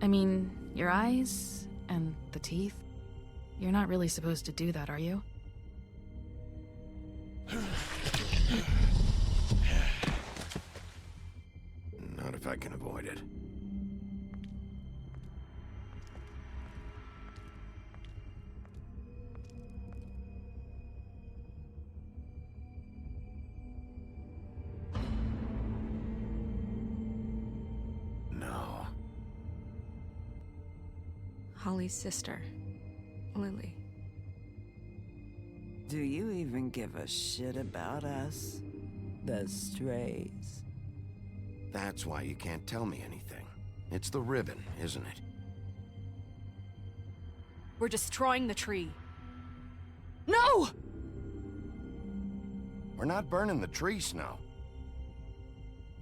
I mean, your eyes and the teeth. You're not really supposed to do that, are you? Not if I can avoid it. No. Holly's sister, Lily. Do you even give a shit about us? The strays. That's why you can't tell me anything. It's the ribbon, isn't it? We're destroying the tree. No! We're not burning the tree, Snow.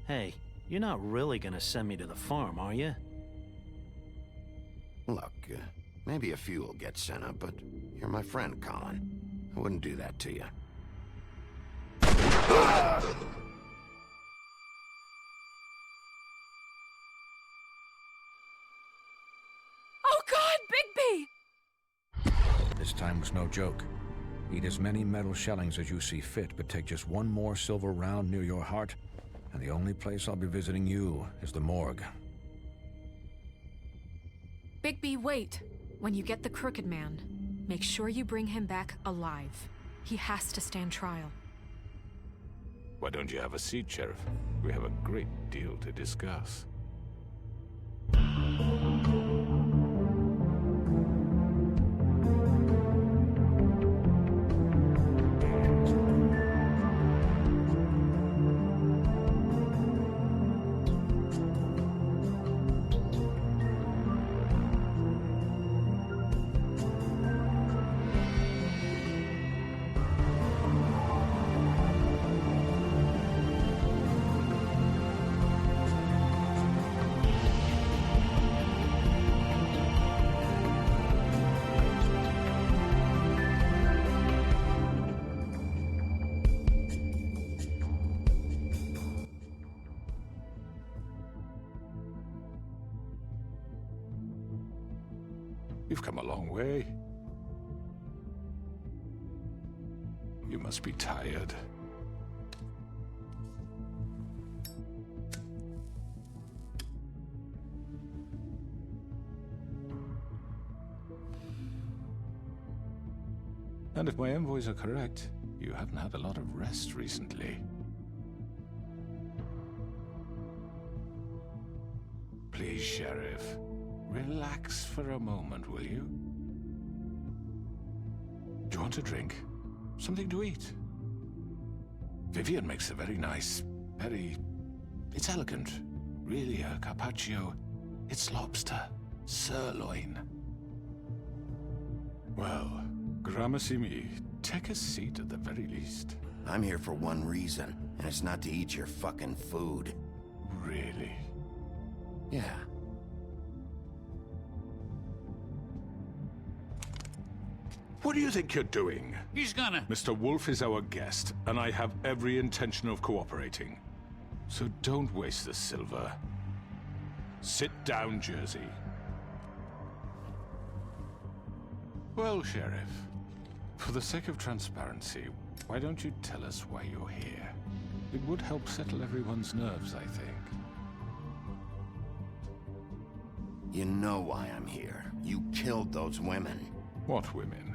Hey, you're not really gonna send me to the farm, are you? Look, maybe a few will get sent up, but you're my friend, Colin. I wouldn't do that to you. Oh God, Bigby! This time was no joke. Eat as many metal shellings as you see fit, but take just one more silver round near your heart, and the only place I'll be visiting you is the morgue. Bigby, wait. When you get the Crooked Man, make sure you bring him back alive. He has to stand trial. Why don't you have a seat, Sheriff? We have a great deal to discuss. You've come a long way. You must be tired. And if my envoys are correct, you haven't had a lot of rest recently. Please, Sheriff. Relax for a moment, will you? Do you want a drink? Something to eat? Vivian makes a very nice, it's elegant. Really a carpaccio. It's lobster. Sirloin. Well, gramercy me. Take a seat at the very least. I'm here for one reason, and it's not to eat your fucking food. Really? Yeah. What do you think you're doing? He's gonna... Mr. Wolf is our guest, and I have every intention of cooperating. So don't waste the silver. Sit down, Jersey. Well, Sheriff, for the sake of transparency, why don't you tell us why you're here? It would help settle everyone's nerves, I think. You know why I'm here. You killed those women. What women?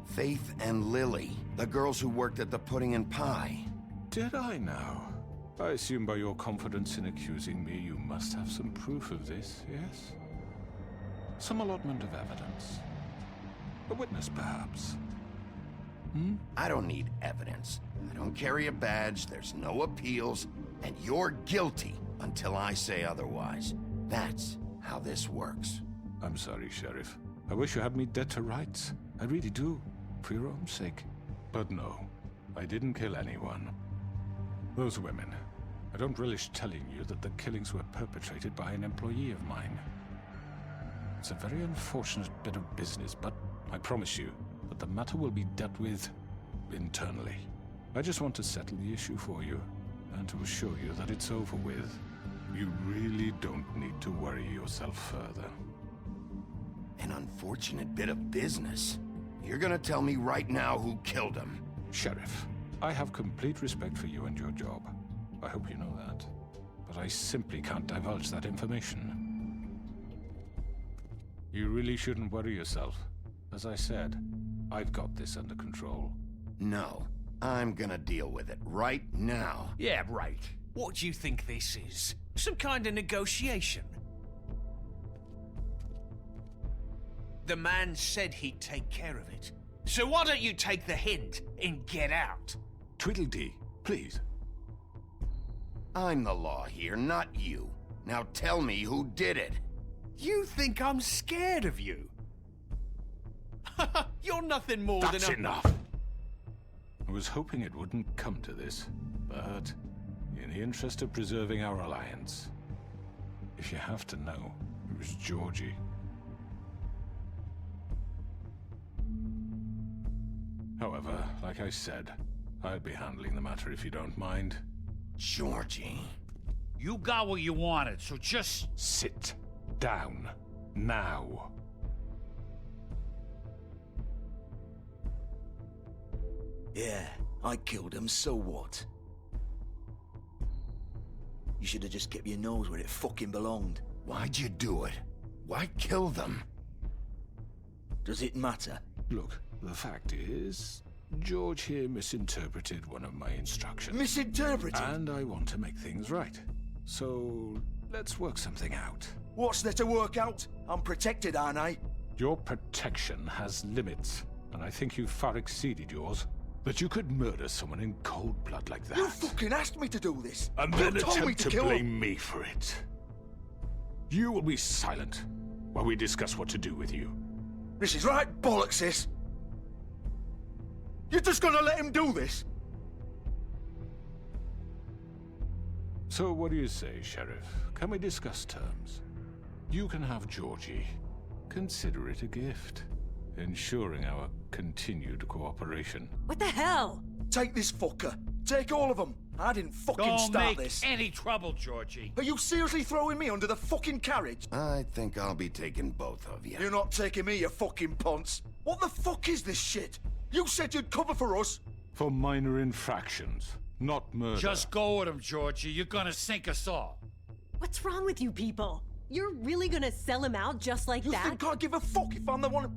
Faith and Lily, the girls who worked at the Pudding and Pie. Did I now? I assume by your confidence in accusing me, you must have some proof of this, yes? Some allotment of evidence. A witness, perhaps? I don't need evidence. I don't carry a badge, there's no appeals, and you're guilty until I say otherwise. That's how this works. I'm sorry, Sheriff. I wish you had me dead to rights. I really do. For your own sake. But no, I didn't kill anyone. Those women. I don't relish telling you that the killings were perpetrated by an employee of mine. It's a very unfortunate bit of business, but I promise you that the matter will be dealt with internally. I just want to settle the issue for you, and to assure you that it's over with. You really don't need to worry yourself further. An unfortunate bit of business. You're gonna tell me right now who killed him. Sheriff, I have complete respect for you and your job. I hope you know that. But I simply can't divulge that information. You really shouldn't worry yourself. As I said, I've got this under control. No, I'm gonna deal with it right now. Yeah, right. What do you think this is? Some kind of negotiation? The man said he'd take care of it. So why don't you take the hint and get out? Tweedledee, please. I'm the law here, not you. Now tell me who did it. You think I'm scared of you? You're nothing more That's than a... enough! I was hoping it wouldn't come to this, but in the interest of preserving our alliance, if you have to know, it was Georgie. However, like I said, I'll be handling the matter if you don't mind. Georgie. You got what you wanted, so just... Sit down. Now. Yeah, I killed him, so what? You should have just kept your nose where it fucking belonged. Why'd you do it? Why kill them? Does it matter? Look, the fact is, George here misinterpreted one of my instructions. Misinterpreted? And I want to make things right. So, let's work something out. What's there to work out? I'm protected, aren't I? Your protection has limits, and I think you've far exceeded yours. But you could murder someone in cold blood like that. You fucking asked me to do this! And You then told me attempt to to kill blame me for it. You will be silent while we discuss what to do with you. This is right bollocks, this! You're just gonna let him do this? So what do you say, Sheriff? Can we discuss terms? You can have Georgie. Consider it a gift, ensuring our continued cooperation. What the hell? Take this fucker. Take all of them. I didn't fucking Don't start make this. any trouble, Georgie. Are you seriously throwing me under the fucking carriage? I think I'll be taking both of you. You're not taking me, you fucking ponce. What the fuck is this shit? You said you'd cover for us. For minor infractions, not murder. Just go with him, Georgie. You're gonna sink us all. What's wrong with you people? You're really gonna sell him out just like You that? think I give a fuck if I'm the one...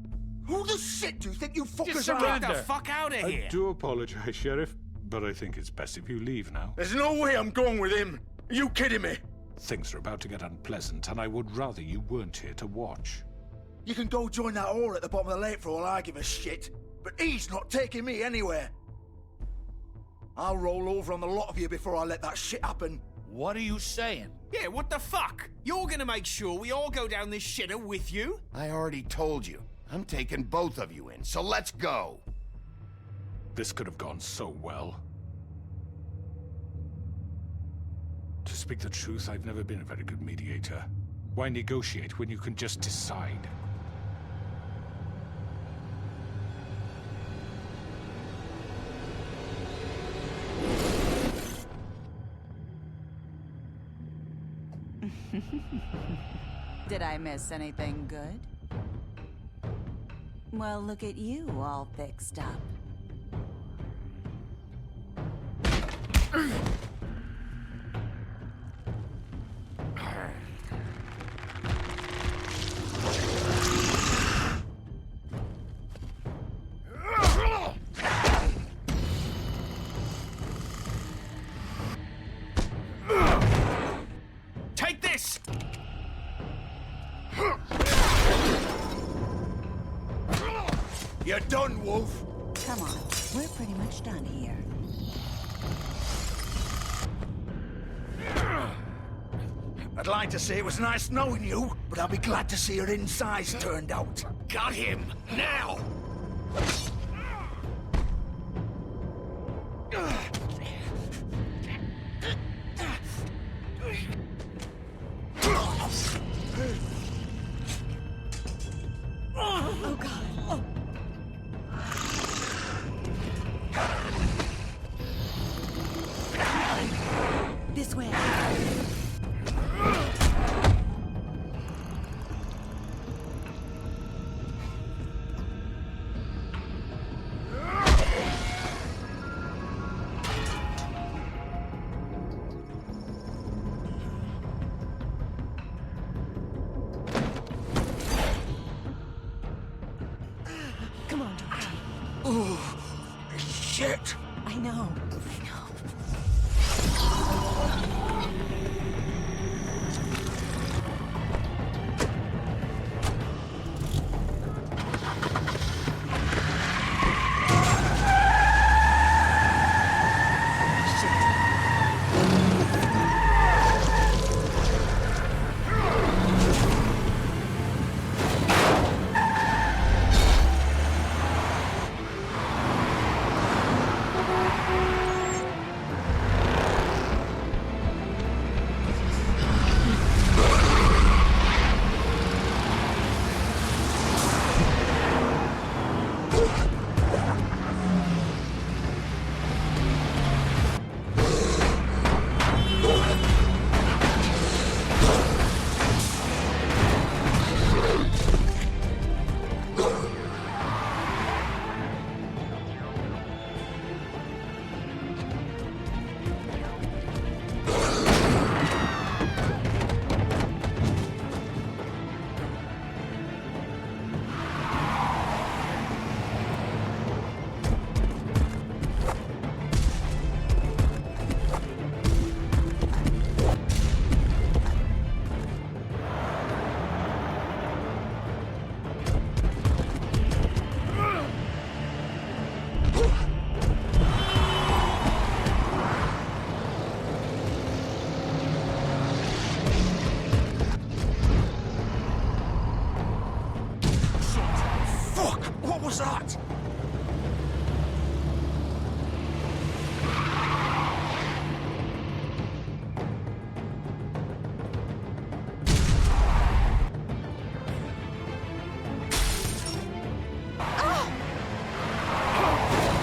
Who the shit do you think you fuckers Just are? surrender. Get the fuck out of here. I do apologize, Sheriff, but I think it's best if you leave now. There's no way I'm going with him. Are you kidding me? Things are about to get unpleasant, and I would rather you weren't here to watch. You can go join that whore at the bottom of the lake for all I give a shit. But he's not taking me anywhere. I'll roll over on the lot of you before I let that shit happen. What are you saying? Yeah, what the fuck? You're gonna make sure we all go down this shitter with you? I already told you. I'm taking both of you in, so let's go. This could have gone so well. To speak the truth, I've never been a very good mediator. Why negotiate when you can just decide? Did I miss anything good? Well, look at you, all fixed up. Take this! You're done, Wolf. Come on, we're pretty much done here. I'd like to say it was nice knowing you, but I'll be glad to see your insides turned out. Got him! Now! Oh god. Oh. This way. was that?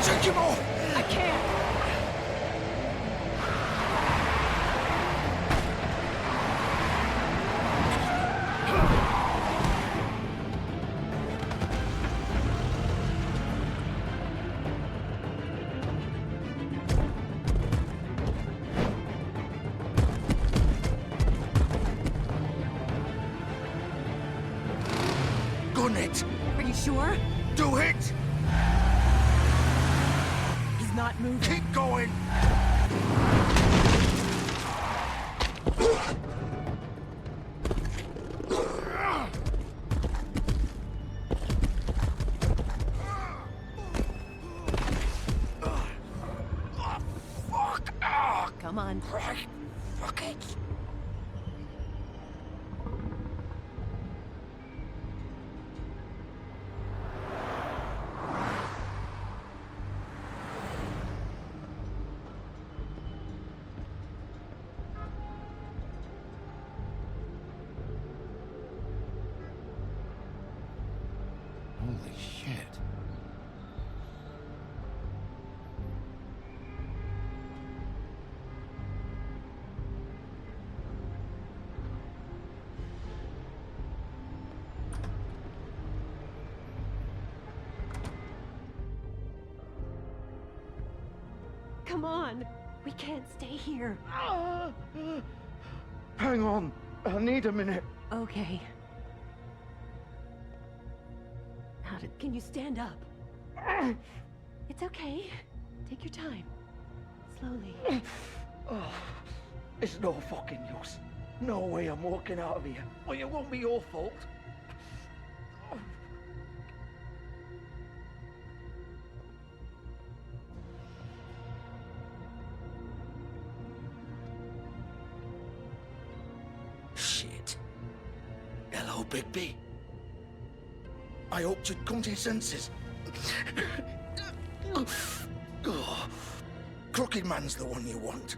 Take him off! I can't! Gun it! Are you sure? Do it! He's not moving. Keep going! Fuck! Come on. Right. Fuck it! Holy shit. Come on. We can't stay here. Hang on. I need a minute. Okay. Can you stand up? It's okay. Take your time. Slowly. It's no fucking use. No way I'm walking out of here. Well, it won't be your fault. Shit. Hello, Bigby. I hoped you'd come to your senses. Crooked Man's the one you want.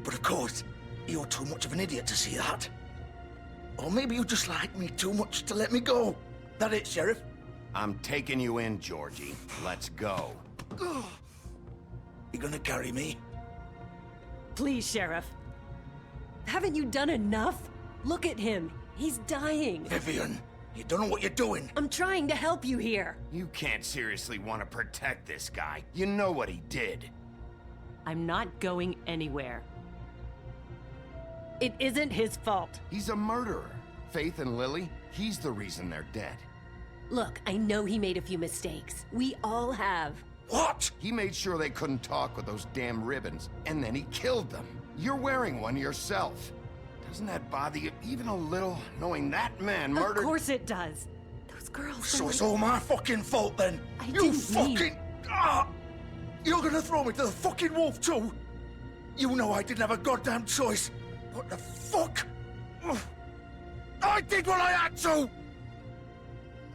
But of course, you're too much of an idiot to see that. Or maybe you just like me too much to let me go. That it, Sheriff? I'm taking you in, Georgie. Let's go. You gonna carry me? Please, Sheriff. Haven't you done enough? Look at him. He's dying. Vivian, you don't know what you're doing. I'm trying to help you here. You can't seriously want to protect this guy. You know what he did. I'm not going anywhere. It isn't his fault. He's a murderer. Faith and Lily, he's the reason they're dead. Look, I know he made a few mistakes. We all have. What? He made sure they couldn't talk with those damn ribbons, and then he killed them. You're wearing one yourself. Doesn't that bother you even a little, knowing that man murdered— Of course it does. Those girls— So it's all my fucking fault then? You fucking— You're gonna throw me to the fucking wolf too? You know I didn't have a goddamn choice. What the fuck? I did what I had to!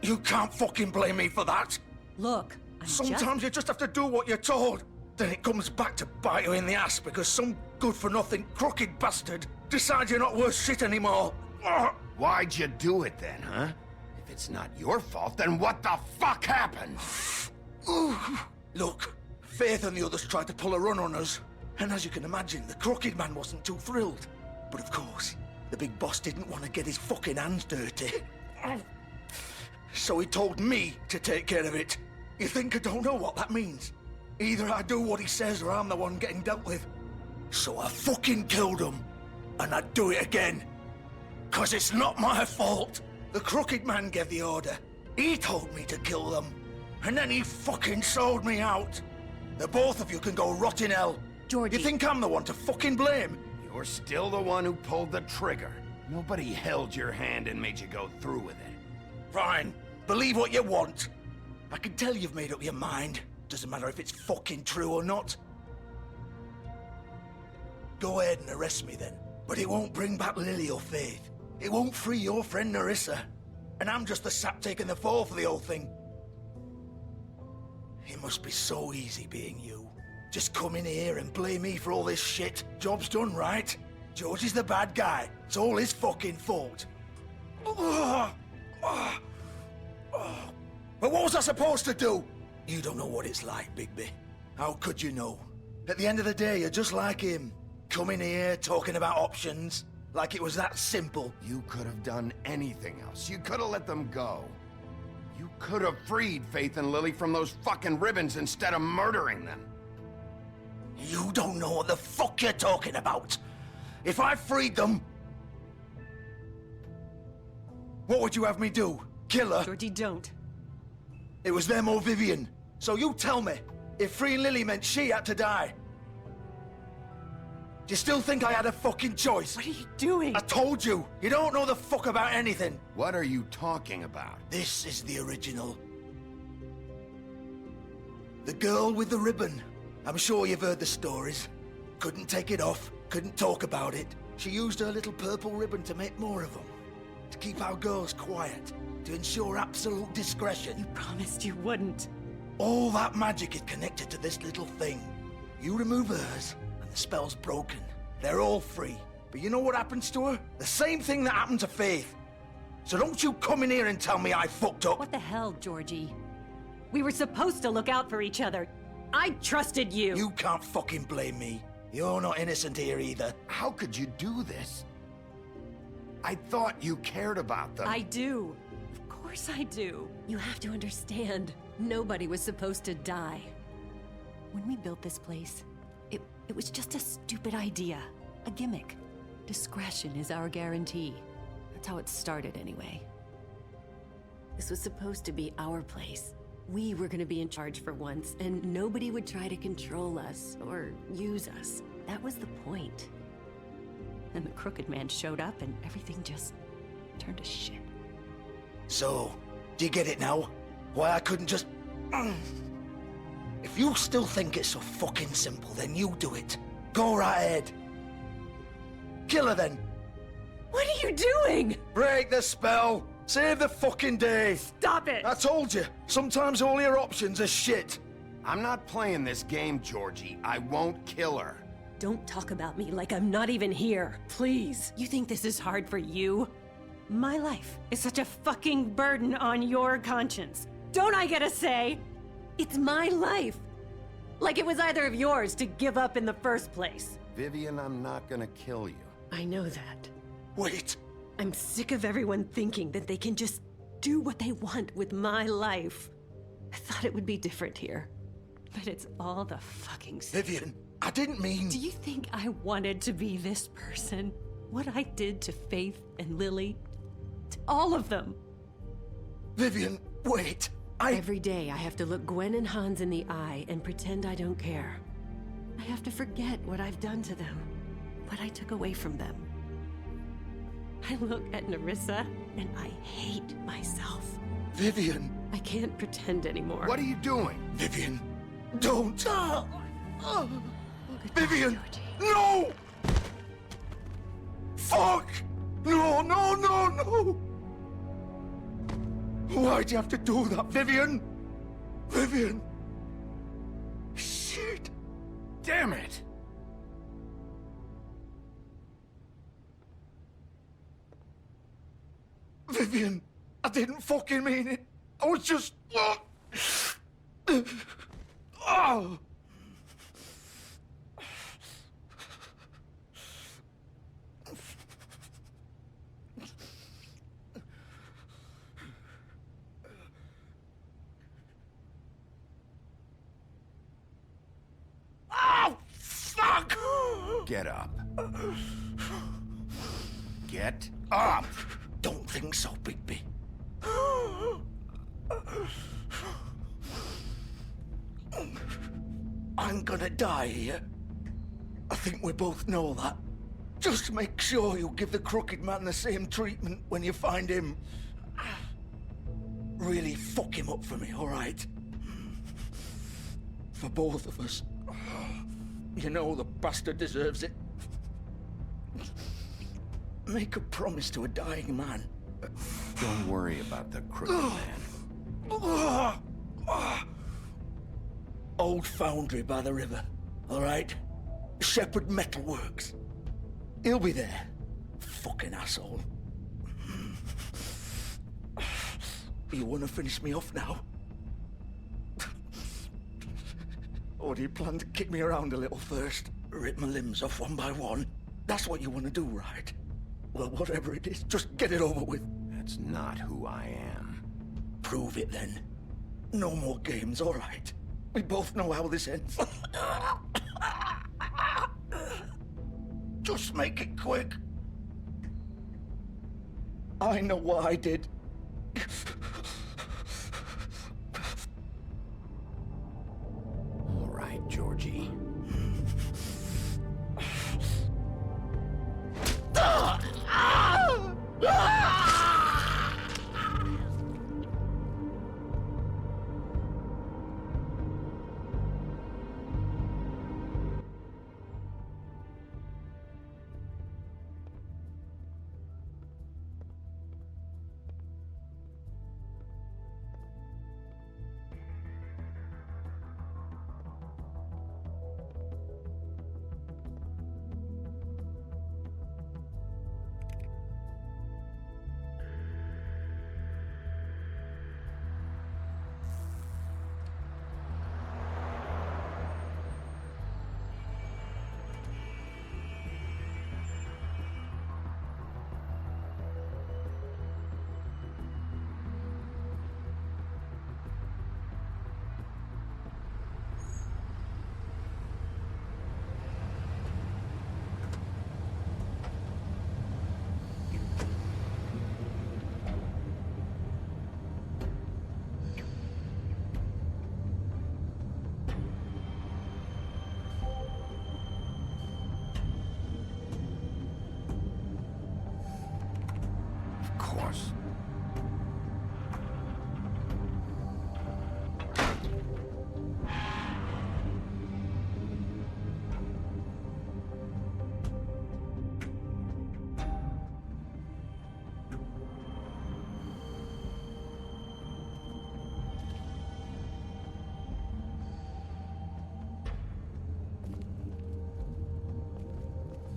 You can't fucking blame me for that. Look, Sometimes you just have to do what you're told. Then it comes back to bite you in the ass because some good-for-nothing crooked bastard decides you're not worth shit anymore. Why'd you do it then, huh? If it's not your fault, then what the fuck happened? Look, Faith and the others tried to pull a run on us. And as you can imagine, the crooked man wasn't too thrilled. But of course, the big boss didn't want to get his fucking hands dirty. So he told me to take care of it. You think I don't know what that means? Either I do what he says or I'm the one getting dealt with. So I fucking killed him. And I'd do it again. 'Cause it's not my fault. The crooked man gave the order. He told me to kill them. And then he fucking sold me out. The both of you can go rot in hell. Georgie. You think I'm the one to fucking blame? You're still the one who pulled the trigger. Nobody held your hand and made you go through with it. Fine. Believe what you want. I can tell you've made up your mind. Doesn't matter if it's fucking true or not. Go ahead and arrest me then. But it won't bring back Lily or Faith. It won't free your friend Nerissa. And I'm just the sap taking the fall for the whole thing. It must be so easy being you. Just come in here and blame me for all this shit. Job's done, right? George is the bad guy. It's all his fucking fault. But what was I supposed to do? You don't know what it's like, Bigby. How could you know? At the end of the day, you're just like him. Coming here, talking about options, like it was that simple. You could have done anything else. You could have let them go. You could have freed Faith and Lily from those fucking ribbons instead of murdering them. You don't know what the fuck you're talking about. If I freed them... What would you have me do? Kill her? Georgie, don't. It was them or Vivian. So you tell me, if freeing Lily meant she had to die, do you still think I had a fucking choice? What are you doing? I told you, you don't know the fuck about anything. What are you talking about? This is the original. The girl with the ribbon. I'm sure you've heard the stories. Couldn't take it off, couldn't talk about it. She used her little purple ribbon to make more of them. To keep our girls quiet. To ensure absolute discretion. You promised you wouldn't. All that magic is connected to this little thing. You remove hers, and the spell's broken. They're all free. But you know what happens to her? The same thing that happened to Faith. So don't you come in here and tell me I fucked up. What the hell, Georgie? We were supposed to look out for each other. I trusted you. You can't fucking blame me. You're not innocent here either. How could you do this? I thought you cared about them. I do. Of course I do. You have to understand. Nobody was supposed to die. When we built this place, it was just a stupid idea. A gimmick. Discretion is our guarantee. That's how it started anyway. This was supposed to be our place. We were gonna be in charge for once, and nobody would try to control us or use us. That was the point. And the Crooked Man showed up and everything just turned to shit. So, do you get it now? Why I couldn't just... If you still think it's so fucking simple, then you do it. Go right ahead. Kill her then. What are you doing? Break the spell. Save the fucking day. Stop it! I told you, sometimes all your options are shit. I'm not playing this game, Georgie. I won't kill her. Don't talk about me like I'm not even here, please. You think this is hard for you? My life is such a fucking burden on your conscience. Don't I get a say? It's my life. Like it was either of yours to give up in the first place. Vivian, I'm not gonna kill you. I know that. Wait. I'm sick of everyone thinking that they can just do what they want with my life. I thought it would be different here. But it's all the fucking same. Vivian, I didn't mean... Do you think I wanted to be this person? What I did to Faith and Lily? To all of them? Vivian, wait. Every day I have to look Gwen and Hans in the eye and pretend I don't care. I have to forget what I've done to them. What I took away from them. I look at Nerissa and I hate myself. Vivian. I can't pretend anymore. What are you doing? Vivian, don't. Vivian, Georgie. no! Fuck! No, no, no, no! Why'd you have to do that, Vivian? Vivian! Shit! Damn it! Vivian, I didn't fucking mean it. I was just... Oh! Oh, fuck! Get up. Get up! Don't think so, Bigby. I'm gonna die here. I think we both know that. Just make sure you give the Crooked Man the same treatment when you find him. Really fuck him up for me, all right? For both of us. You know the bastard deserves it. Make a promise to a dying man. Don't worry about the Crooked Man. old foundry by the river, all right? Shepherd Metalworks. He'll be there. Fucking asshole. You want to finish me off now? Or do you plan to kick me around a little first? Rip my limbs off one by one? That's what you want to do, right? Well, whatever it is, just get it over with. That's not who I am. Prove it, then. No more games, all right? We both know how this ends. Just make it quick. I know what I did. All right, Georgie.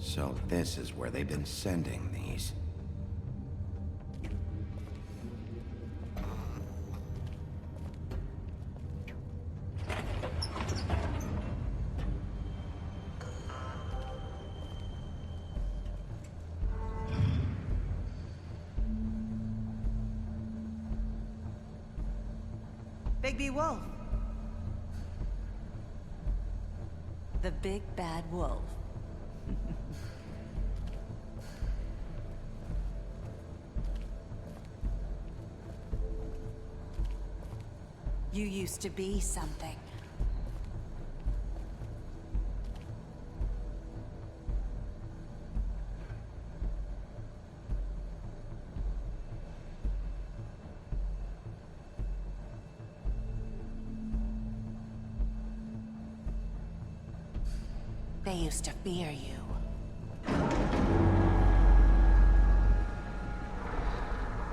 So this is where they've been sending these. Bigby Wolf. The big bad wolf. You used to be something. They used to fear you.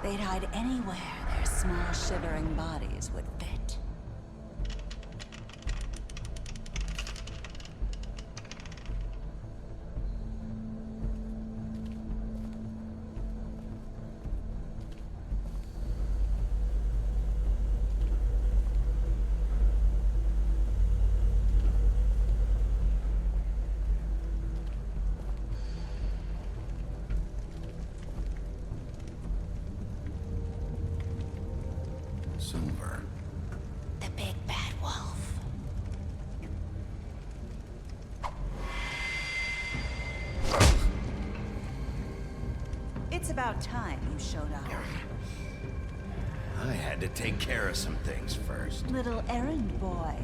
They'd hide anywhere their small, shivering bodies would fit. Silver. The big bad wolf. It's about time you showed up. I had to take care of some things first. Little errand boy.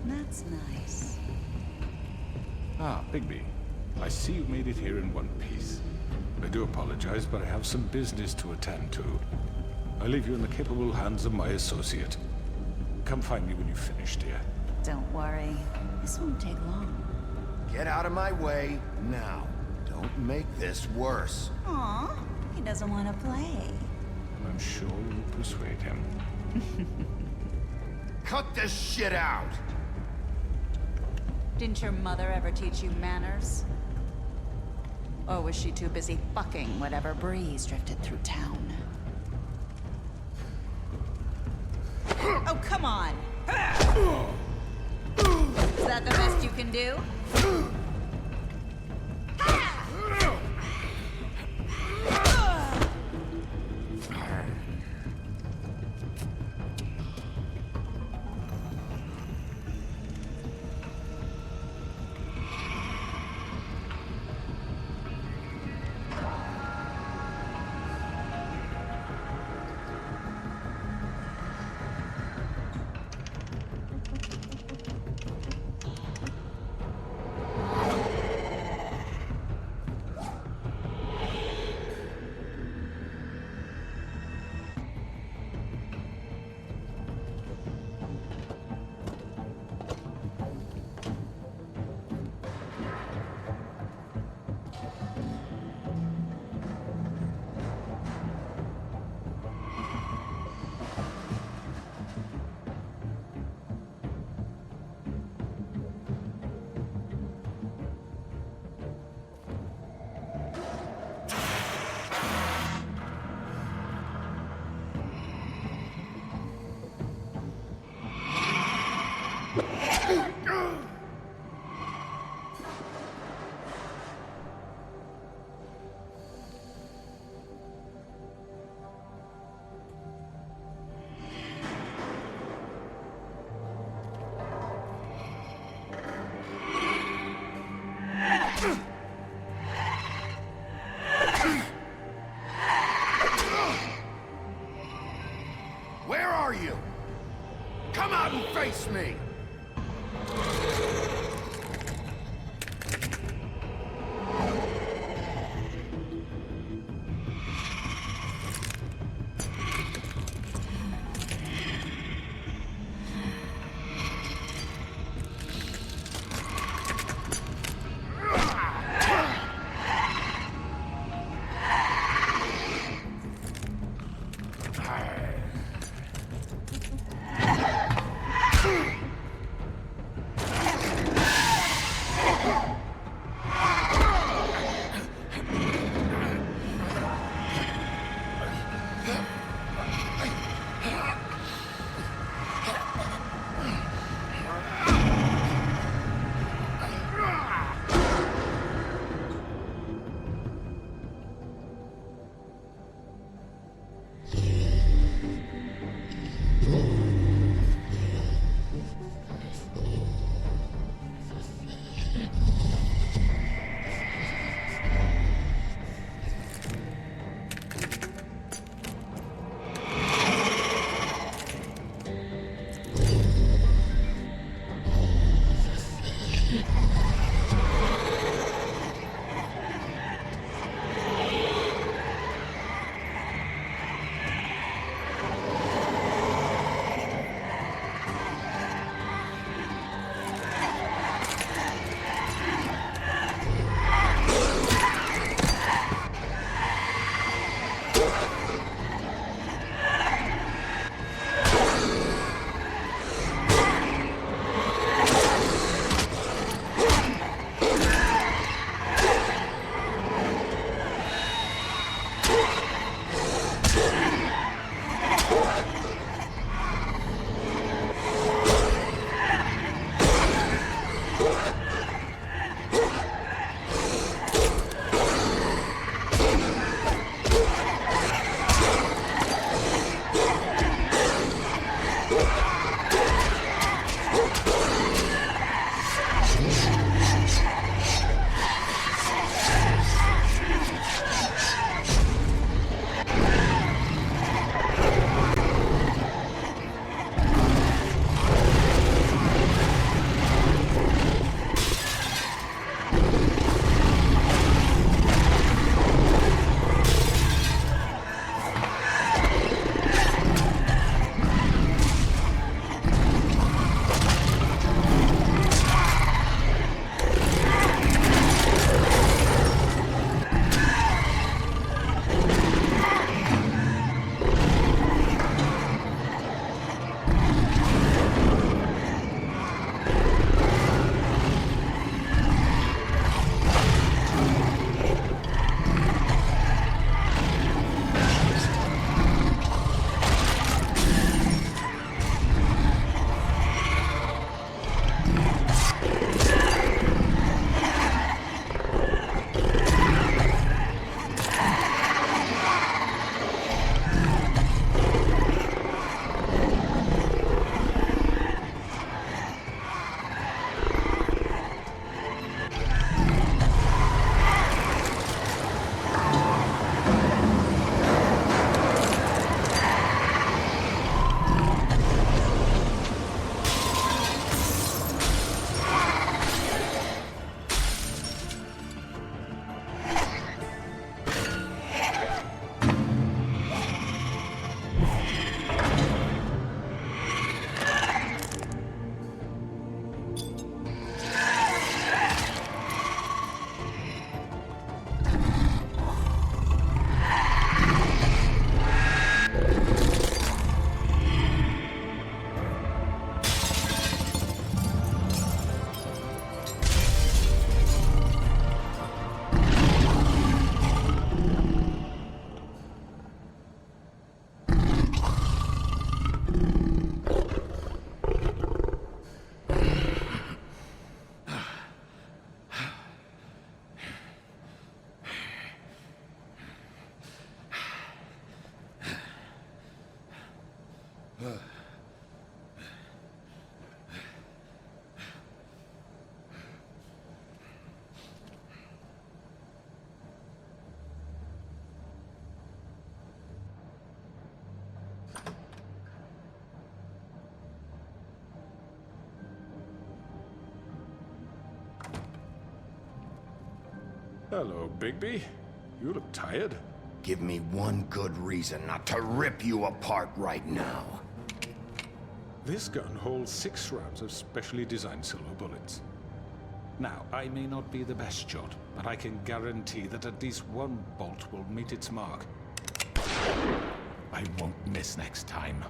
That's nice. Ah, Bigby. I see you made it here in one piece. I do apologize, but I have some business to attend to. I leave you in the capable hands of my associate. Come find me when you've finished, dear. Don't worry. This won't take long. Get out of my way now. Don't make this worse. Aw, he doesn't want to play. I'm sure you'll persuade him. Cut this shit out! Didn't your mother ever teach you manners? Or was she too busy fucking whatever breeze drifted through town? Oh, come on! Is that the best you can do? Where are you? Come out and face me! Hello, Bigby. You look tired. Give me one good reason not to rip you apart right now. This gun holds 6 rounds of specially designed silver bullets. Now, I may not be the best shot, but I can guarantee that at least one bolt will meet its mark. I won't miss next time.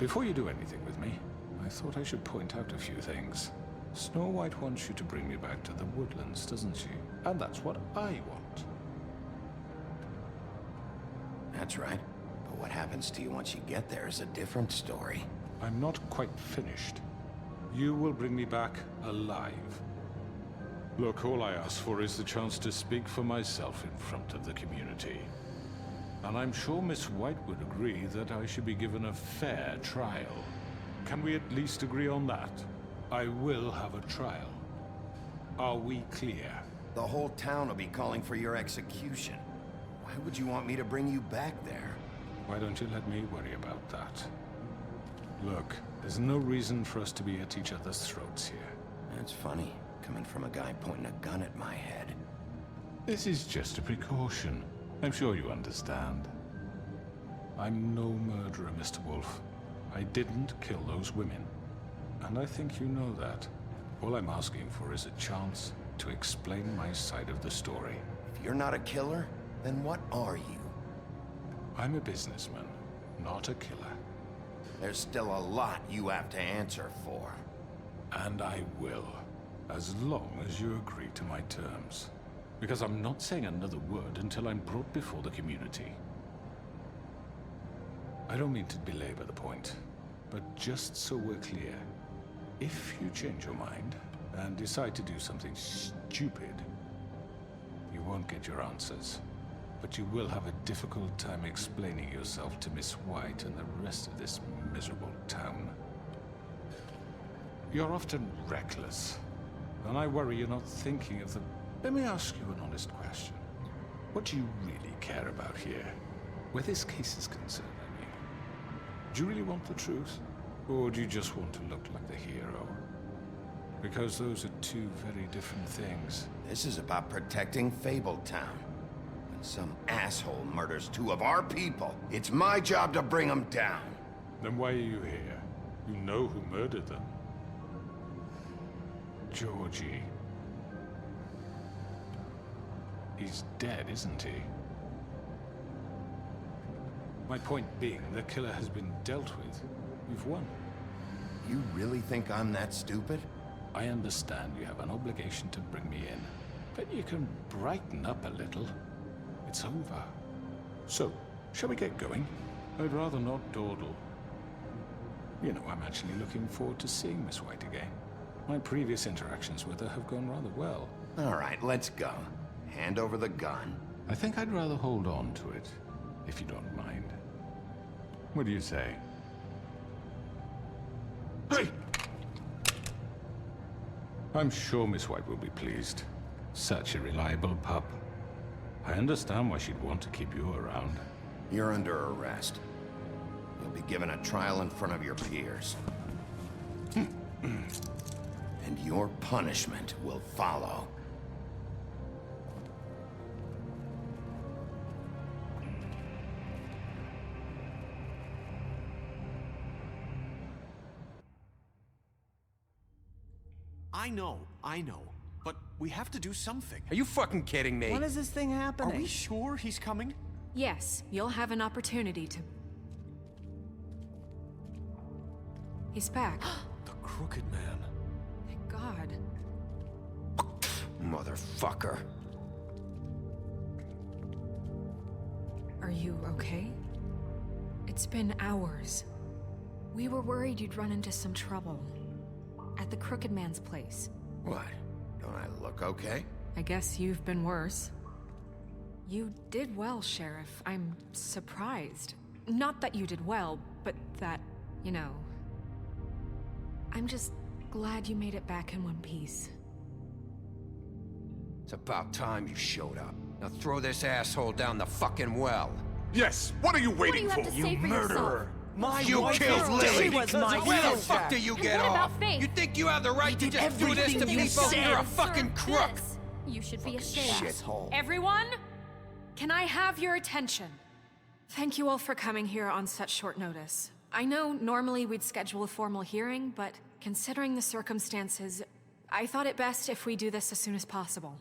Before you do anything with me, I thought I should point out a few things. Snow White wants you to bring me back to the woodlands, doesn't she? And that's what I want. That's right. But what happens to you once you get there is a different story. I'm not quite finished. You will bring me back alive. Look, all I ask for is the chance to speak for myself in front of the community. And I'm sure Miss White would agree that I should be given a fair trial. Can we at least agree on that? I will have a trial. Are we clear? The whole town will be calling for your execution. Why would you want me to bring you back there? Why don't you let me worry about that? Look, there's no reason for us to be at each other's throats here. That's funny, coming from a guy pointing a gun at my head. This is just a precaution. I'm sure you understand. I'm no murderer, Mr. Wolf. I didn't kill those women. And I think you know that. All I'm asking for is a chance to explain my side of the story. If you're not a killer, then what are you? I'm a businessman, not a killer. There's still a lot you have to answer for. And I will, as long as you agree to my terms. Because I'm not saying another word until I'm brought before the community. I don't mean to belabor the point, but just so we're clear, if you change your mind and decide to do something stupid, you won't get your answers. But you will have a difficult time explaining yourself to Miss White and the rest of this miserable town. You're often reckless, and I worry you're not thinking of the... Let me ask you an honest question. What do you really care about here? Where this case is concerned, I mean. Do you really want the truth? Or do you just want to look like the hero? Because those are two very different things. This is about protecting Fabletown. When some asshole murders 2 of our people, it's my job to bring them down. Then why are you here? You know who murdered them. Georgie. He's dead, isn't he? My point being, the killer has been dealt with. You've won. You really think I'm that stupid? I understand you have an obligation to bring me in, but you can brighten up a little. It's over. So, shall we get going? I'd rather not dawdle. You know, I'm actually looking forward to seeing Miss White again. My previous interactions with her have gone rather well. All right, let's go. Hand over the gun. I think I'd rather hold on to it, if you don't mind. What do you say? Hey! I'm sure Miss White will be pleased. Such a reliable pup. I understand why she'd want to keep you around. You're under arrest. You'll be given a trial in front of your peers. And your punishment will follow. I know. But we have to do something. Are you fucking kidding me? When is this thing happening? Are we sure he's coming? Yes, you'll have an opportunity to... He's back. The Crooked Man. Thank God. Motherfucker. Are you okay? It's been hours. We were worried you'd run into some trouble. At the Crooked Man's place. What? Don't I look okay? I guess you've been worse. You did well, Sheriff. I'm surprised. Not that you did well, but that, you know... I'm just glad you made it back in one piece. It's about time you showed up. Now throw this asshole down the fucking well. Yes, what are you waiting What do you have to say for murderer! yourself? You killed Lily! She was my Where the sister. fuck do you get what off? about Faith? You think you have the right to just do this to Everything you people? said. You're a fucking crook! This. You should be ashamed. Shithole. Everyone, can I have your attention? Thank you all for coming here on such short notice. I know normally we'd schedule a formal hearing, but considering the circumstances, I thought it best if we do this as soon as possible.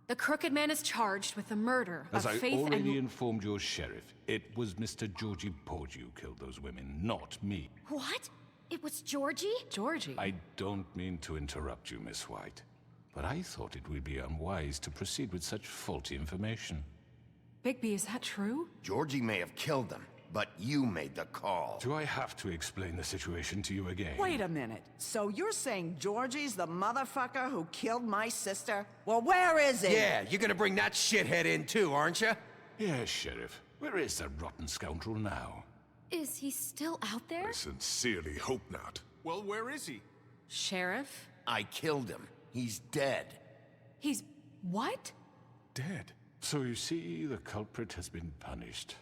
The Crooked Man is charged with the murder As of I Faith already and... informed your sheriff, it was Mr. Georgie Porgy who killed those women, not me. What? It was Georgie? Georgie? I don't mean to interrupt you, Miss White, but I thought it would be unwise to proceed with such faulty information. Bigby, is that true? Georgie may have killed them, but you made the call. Do I have to explain the situation to you again? Wait a minute. So you're saying Georgie's the motherfucker who killed my sister? Well, where is he? Yeah, you're gonna bring that shithead in too, aren't you? Yes, Sheriff. Where is that rotten scoundrel now? Is he still out there? I sincerely hope not. Well, where is he? Sheriff? I killed him. He's dead. He's... what? Dead. So you see, the culprit has been punished.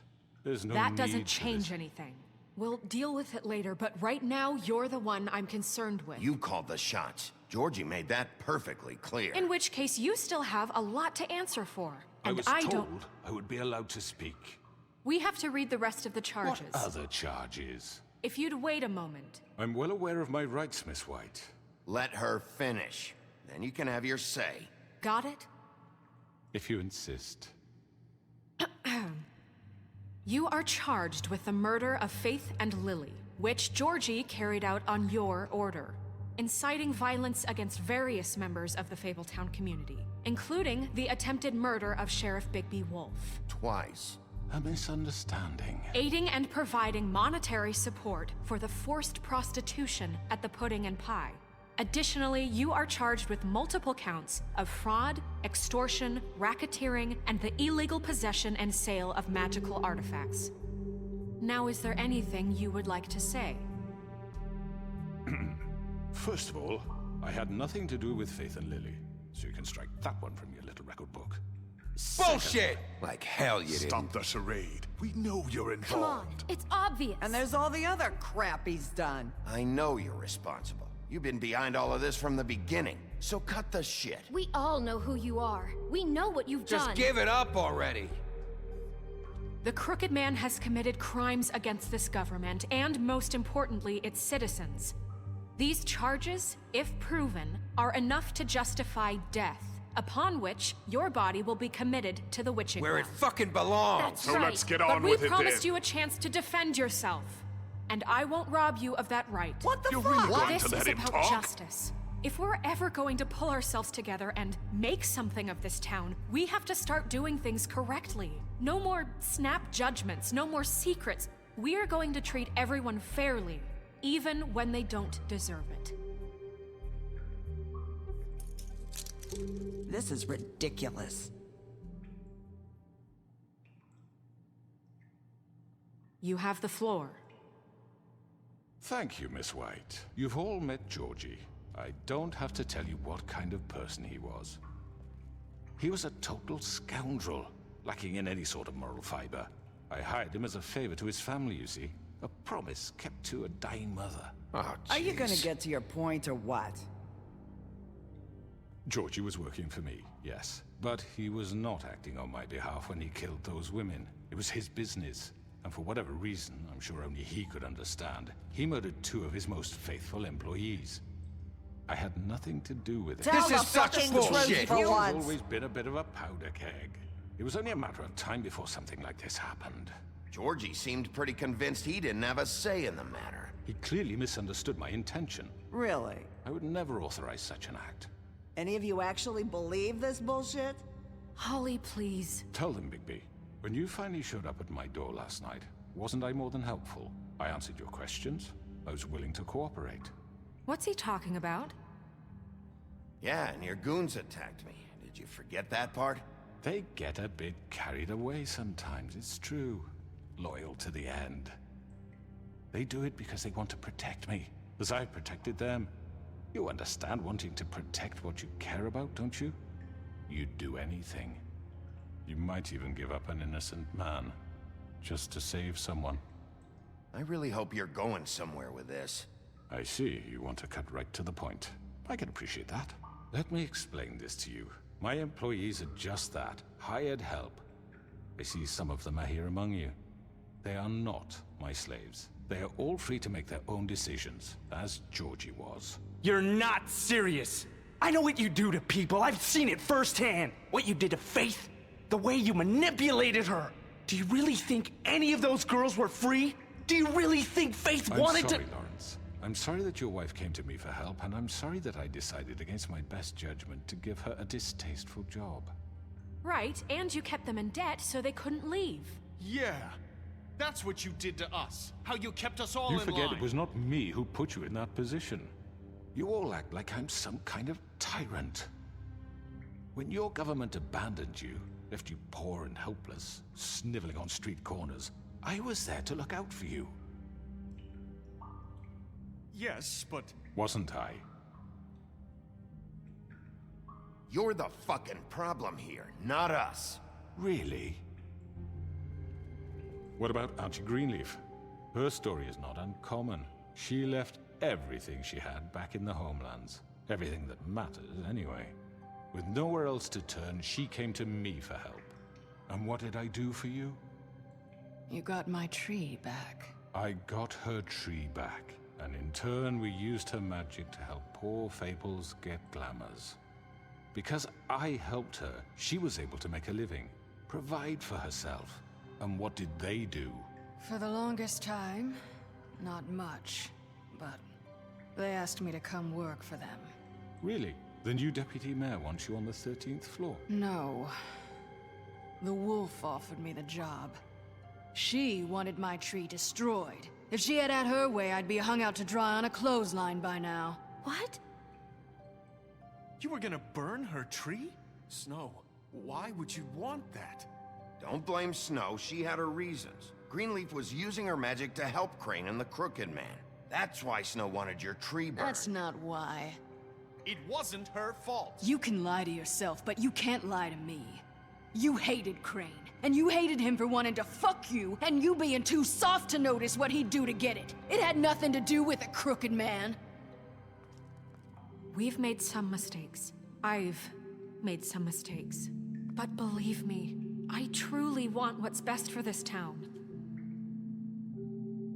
There's no That need doesn't for change this. anything. We'll deal with it later, but right now, you're the one I'm concerned with. You called the shots. Georgie made that perfectly clear. In which case, you still have a lot to answer for. I And was I told don't... I would be allowed to speak. We have to read the rest of the charges. What other charges? If you'd wait a moment. I'm well aware of my rights, Miss White. Let her finish. Then you can have your say. Got it? If you insist. You are charged with the murder of Faith and Lily, which Georgie carried out on your order, inciting violence against various members of the Fabletown community, including the attempted murder of Sheriff Bigby Wolf. Twice. A misunderstanding. Aiding and providing monetary support for the forced prostitution at the Pudding and Pie. Additionally, you are charged with multiple counts of fraud, extortion, racketeering, and the illegal possession and sale of magical artifacts. Now, is there anything you would like to say? First of all, I had nothing to do with Faith and Lily, so you can strike that one from your little record book. Bullshit! Like hell you didn't. Stop the charade. We know you're involved. Come on, it's obvious. And there's all the other crap he's done. I know you're responsible. You've been behind all of this from the beginning, so cut the shit. We all know who you are. We know what you've done. Just give it up already. The Crooked Man has committed crimes against this government and, most importantly, its citizens. These charges, if proven, are enough to justify death, upon which your body will be committed to the witching Where it well. fucking belongs. That's So right. let's get But on we with it promised then. you a chance to defend yourself, and I won't rob you of that right. What the You're fuck? really going This to let is him about talk? justice. If we're ever going to pull ourselves together and make something of this town, we have to start doing things correctly. No more snap judgments, no more secrets. We are going to treat everyone fairly, even when they don't deserve it. This is ridiculous. You have the floor. Thank you, Miss White. You've all met Georgie. I don't have to tell you what kind of person he was. He was a total scoundrel, lacking in any sort of moral fiber. I hired him as a favor to his family, you see. A promise kept to a dying mother. Oh, Are you gonna jeez. get to your point or what? Georgie was working for me, yes. But he was not acting on my behalf when he killed those women. It was his business. And for whatever reason, I'm sure only he could understand, he murdered 2 of his most faithful employees. I had nothing to do with it. Tell This the is such fucking bullshit. truth for He's once. always been a bit of a powder keg. It was only a matter of time before something like this happened. Georgie seemed pretty convinced he didn't have a say in the matter. He clearly misunderstood my intention. Really? I would never authorize such an act. Any of you actually believe this bullshit? Holly, please. Tell them, Bigby, when you finally showed up at my door last night, Wasn't I more than helpful? I answered your questions. I was willing to cooperate. What's he talking about? Yeah, and your goons attacked me. Did you forget that part? They get a bit carried away sometimes, it's true. Loyal to the end. They do it because they want to protect me, as I protected them. You understand wanting to protect what you care about, don't you? You'd do anything. You might even give up an innocent man, just to save someone. I really hope you're going somewhere with this. I see, you want to cut right to the point. I can appreciate that. Let me explain this to you. My employees are just that, hired help. I see some of them are here among you. They are not my slaves. They are all free to make their own decisions, as Georgie was. You're not serious! I know what you do to people, I've seen it firsthand! What you did to Faith, the way you manipulated her! Do you really think any of those girls were free? Do you really think Faith wanted to— I'm sorry, Lawrence. I'm sorry that your wife came to me for help, and I'm sorry that I decided against my best judgment to give her a distasteful job. Right, and you kept them in debt so they couldn't leave. Yeah, that's what you did to us. How you kept us all in line. You forget it was not me who put you in that position. You all act like I'm some kind of tyrant. When your government abandoned you, left you poor and helpless, sniveling on street corners, I was there to look out for you. Yes, but... Wasn't I? You're the fucking problem here, not us. Really? What about Auntie Greenleaf? Her story is not uncommon. She left everything she had back in the homelands. Everything that matters, anyway. With nowhere else to turn, she came to me for help. And what did I do for you? You got my tree back. I got her tree back, and in turn we used her magic to help poor Fables get glamours. Because I helped her, she was able to make a living, provide for herself. And what did they do? For the longest time, not much, but they asked me to come work for them. Really? The new deputy mayor wants you on the 13th floor? No. The wolf offered me the job. She wanted my tree destroyed. If she had her way, I'd be hung out to dry on a clothesline by now. What? You were gonna burn her tree? Snow, why would you want that? Don't blame Snow, she had her reasons. Greenleaf was using her magic to help Crane and the Crooked Man. That's why Snow wanted your tree burned. That's not why. It wasn't her fault. You can lie to yourself, but you can't lie to me. You hated Crane, and you hated him for wanting to fuck you, and you being too soft to notice what he'd do to get it. It had nothing to do with a Crooked Man. We've made some mistakes. I've made some mistakes. But believe me, I truly want what's best for this town.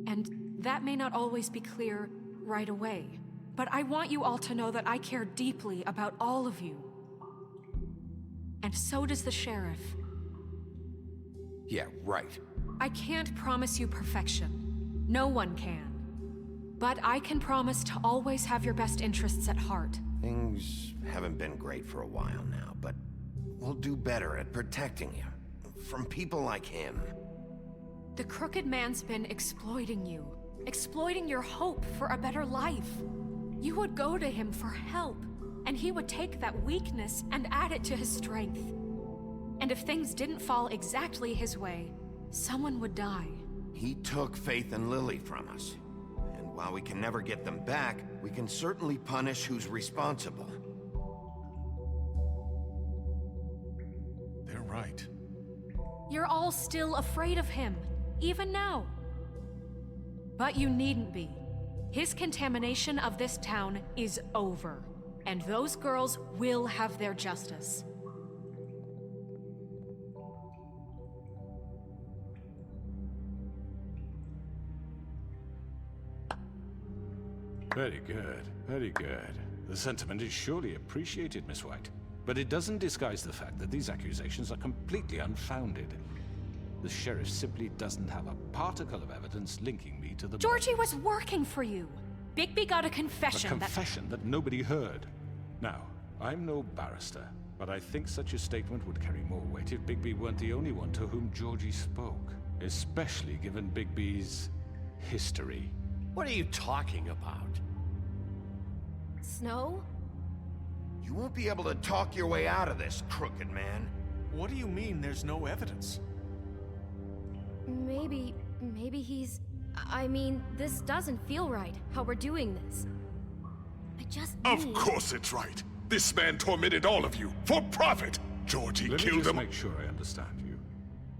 And that may not always be clear right away, but I want you all to know that I care deeply about all of you. And so does the sheriff. Yeah, right. I can't promise you perfection. No one can. But I can promise to always have your best interests at heart. Things haven't been great for a while now, but we'll do better at protecting you. From people like him. The Crooked Man's been exploiting you. Exploiting your hope for a better life. You would go to him for help, and he would take that weakness and add it to his strength. And if things didn't fall exactly his way, someone would die. He took Faith and Lily from us. And while we can never get them back, we can certainly punish who's responsible. They're right. You're all still afraid of him, even now. But you needn't be. His contamination of this town is over, and those girls will have their justice. Very good, very good. The sentiment is surely appreciated, Miss White. But it doesn't disguise the fact that these accusations are completely unfounded. The sheriff simply doesn't have a particle of evidence linking me to the... Georgie was working for you. Bigby got a confession. A confession that nobody heard. Now, I'm no barrister, but I think such a statement would carry more weight if Bigby weren't the only one to whom Georgie spoke. especially given Bigby's history. What are you talking about? Snow? You won't be able to talk your way out of this, crooked man. What do you mean there's no evidence? Maybe he's... I mean, this doesn't feel right, how we're doing this. I just Of need... course it's right. This man tormented all of you, for profit! Georgie Let me killed just him. make sure I understand you.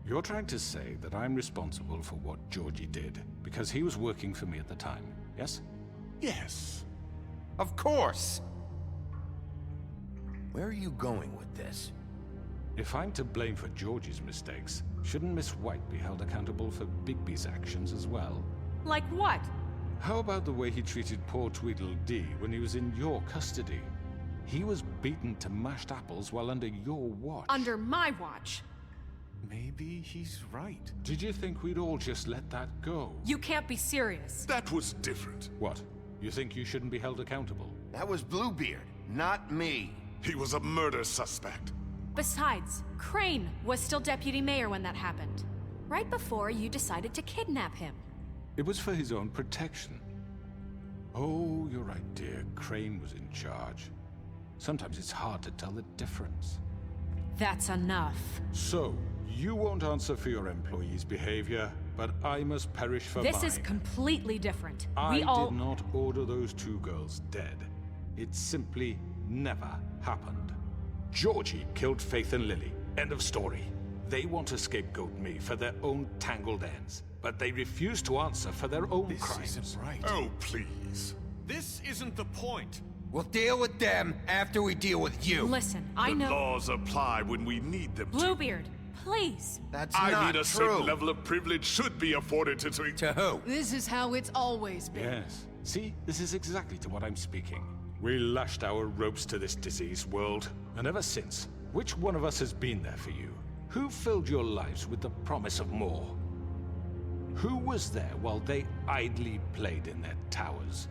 You're trying to say that I'm responsible for what Georgie did, because he was working for me at the time, yes? Yes. Of course! Where are you going with this? If I'm to blame for Georgie's mistakes, shouldn't Miss White be held accountable for Bigby's actions as well? Like what? How about the way he treated poor Tweedledee when he was in your custody? He was beaten to mashed apples while under your watch. Under my watch. Maybe he's right. Did you think we'd all just let that go? You can't be serious. That was different. What? You think you shouldn't be held accountable? That was Bluebeard, not me. He was a murder suspect. Besides, Crane was still deputy mayor when that happened. Right before you decided to kidnap him. It was for his own protection. Oh, you're right, dear. Crane was in charge. Sometimes it's hard to tell the difference. That's enough. So, you won't answer for your employees' behavior, but I must perish for mine. This is completely different. I did not order those two girls dead. It simply never happened. Georgie killed Faith and Lily. End of story. They want to scapegoat me for their own tangled ends, but they refuse to answer for their own crimes. This isn't right. Oh, please. This isn't the point. We'll deal with them after we deal with you. Listen, I know... The laws apply when we need them to. Bluebeard, please. That's I not mean, true. a certain level of privilege should be afforded to... To who? This is how it's always been. Yes. See, this is exactly to what I'm speaking. We lashed our ropes to this diseased world, and ever since, which one of us has been there for you? Who filled your lives with the promise of more? Who was there while they idly played in their towers,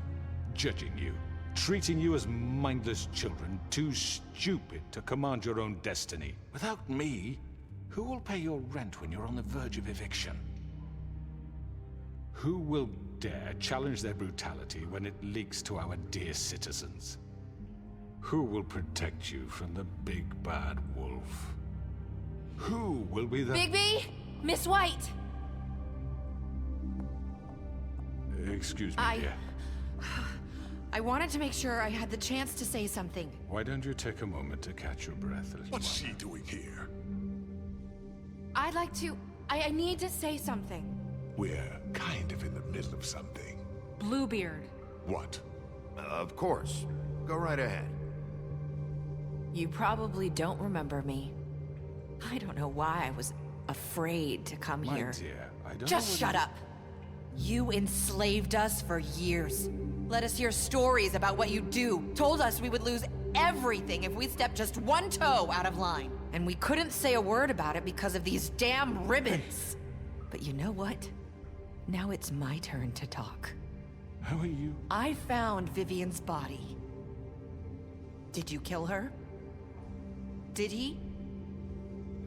judging you, treating you as mindless children, too stupid to command your own destiny? Without me, who will pay your rent when you're on the verge of eviction? Who will dare challenge their brutality when it leaks to our dear citizens? Who will protect you from the big bad wolf? Who will be the... Bigby? Miss White! Excuse me, dear. I wanted to make sure I had the chance to say something. Why don't you take a moment to catch your breath, little What's one? she doing here? I'd like to... I need to say something. We're kind of in the middle of something. Bluebeard. What? Of course. Go right ahead. You probably don't remember me. I don't know why I was afraid to come My here. dear, I don't Just know shut up. You enslaved us for years. Let us hear stories about what you do. Told us we would lose everything if we stepped just one toe out of line. And we couldn't say a word about it because of these damn ribbons. But you know what? Now it's my turn to talk. How are you? I found Vivian's body. Did you kill her? Did he?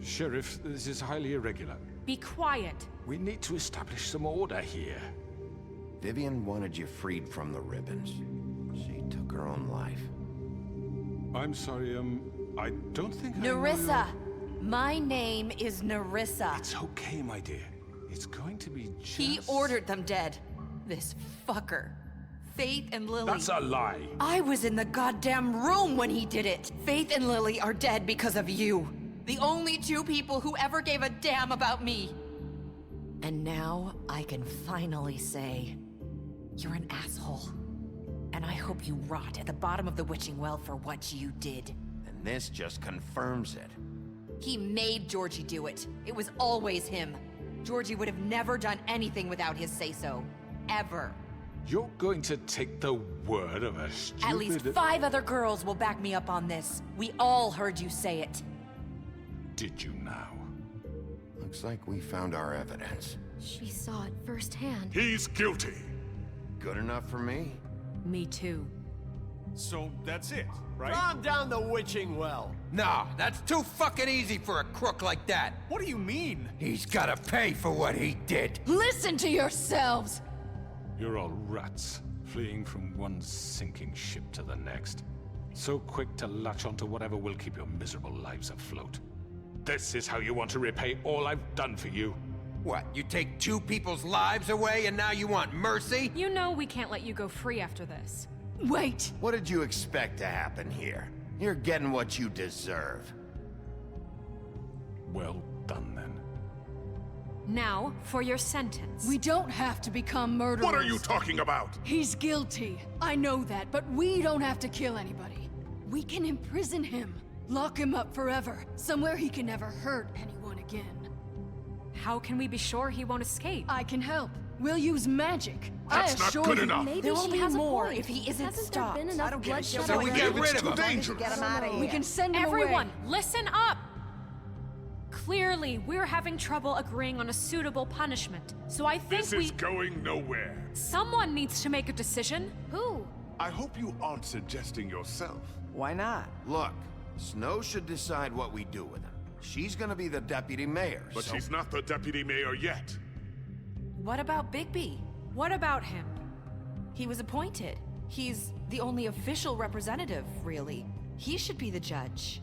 Sheriff, this is highly irregular. Be quiet. We need to establish some order here. Vivian wanted you freed from the ribbons. She took her own life. I'm sorry, I don't think I know Nerissa! My name is Nerissa. It's okay, my dear. It's going to be just... He ordered them dead. This fucker. Faith and Lily. That's a lie. I was in the goddamn room when he did it. Faith and Lily are dead because of you. The only two people who ever gave a damn about me. And now I can finally say, you're an asshole. And I hope you rot at the bottom of the witching well for what you did. And this just confirms it. He made Georgie do it. It was always him. Georgie would have never done anything without his say-so. Ever. You're going to take the word of a stupid... At least 5 other girls will back me up on this. We all heard you say it. Did you now? Looks like we found our evidence. She saw it firsthand. He's guilty. Good enough for me? Me too. So that's it, right? Calm down the witching well. No, that's too fucking easy for a crook like that. What do you mean? He's gotta pay for what he did. Listen to yourselves! You're all rats, fleeing from one sinking ship to the next. So quick to latch onto whatever will keep your miserable lives afloat. This is how you want to repay all I've done for you? What, you take two people's lives away and now you want mercy? You know we can't let you go free after this. Wait! What did you expect to happen here? You're getting what you deserve. Well done, then. Now, for your sentence. We don't have to become murderers. What are you talking about? He's guilty. I know that, but we don't have to kill anybody. We can imprison him. Lock him up forever. Somewhere he can never hurt anyone again. How can we be sure he won't escape? I can help. We'll use magic. That's not good enough. Maybe There will she be has more a point. if he isn't Hasn't stopped. there been enough I don't get it. bloodshed So we already? get rid It's of him. too dangerous. Get him out of here. We can send him Everyone, away. listen up! Clearly, we're having trouble agreeing on a suitable punishment. So I think This is going nowhere. Someone needs to make a decision. Who? I hope you aren't suggesting yourself. Why not? Look, Snow should decide what we do with him. She's gonna be the deputy mayor, But so... she's not the deputy mayor yet. What about Bigby? What about him? He was appointed. He's the only official representative, really. He should be the judge.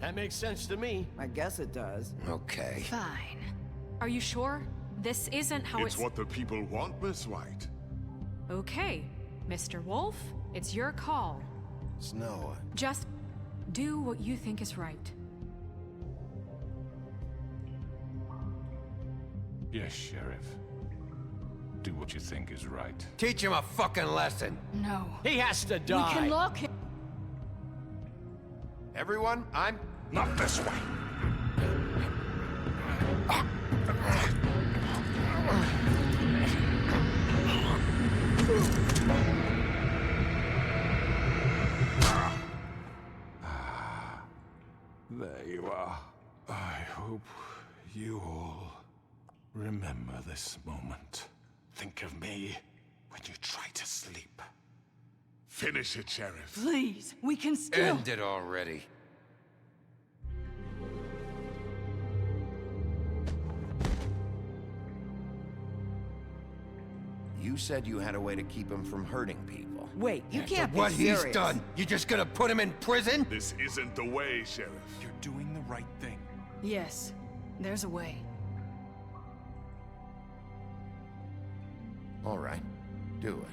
That makes sense to me. I guess it does. Okay. Fine. Are you sure? This isn't how It's what the people want, Miss White. Okay, Mr. Wolf, it's your call. Snow, Just do what you think is right. Yes, Sheriff. Do what you think is right. Teach him a fucking lesson. No. He has to We die. can lock him. everyone, I'm... Not this way. There you are. I hope you all remember this moment. Think of me when you try to sleep. Finish it, Sheriff. Please, we can still... End it already. You said you had a way to keep him from hurting people. Wait, you can't be What serious. he's done, you just gonna put him in prison? This isn't the way, Sheriff. You're doing the right thing. Yes, there's a way. All right, do it.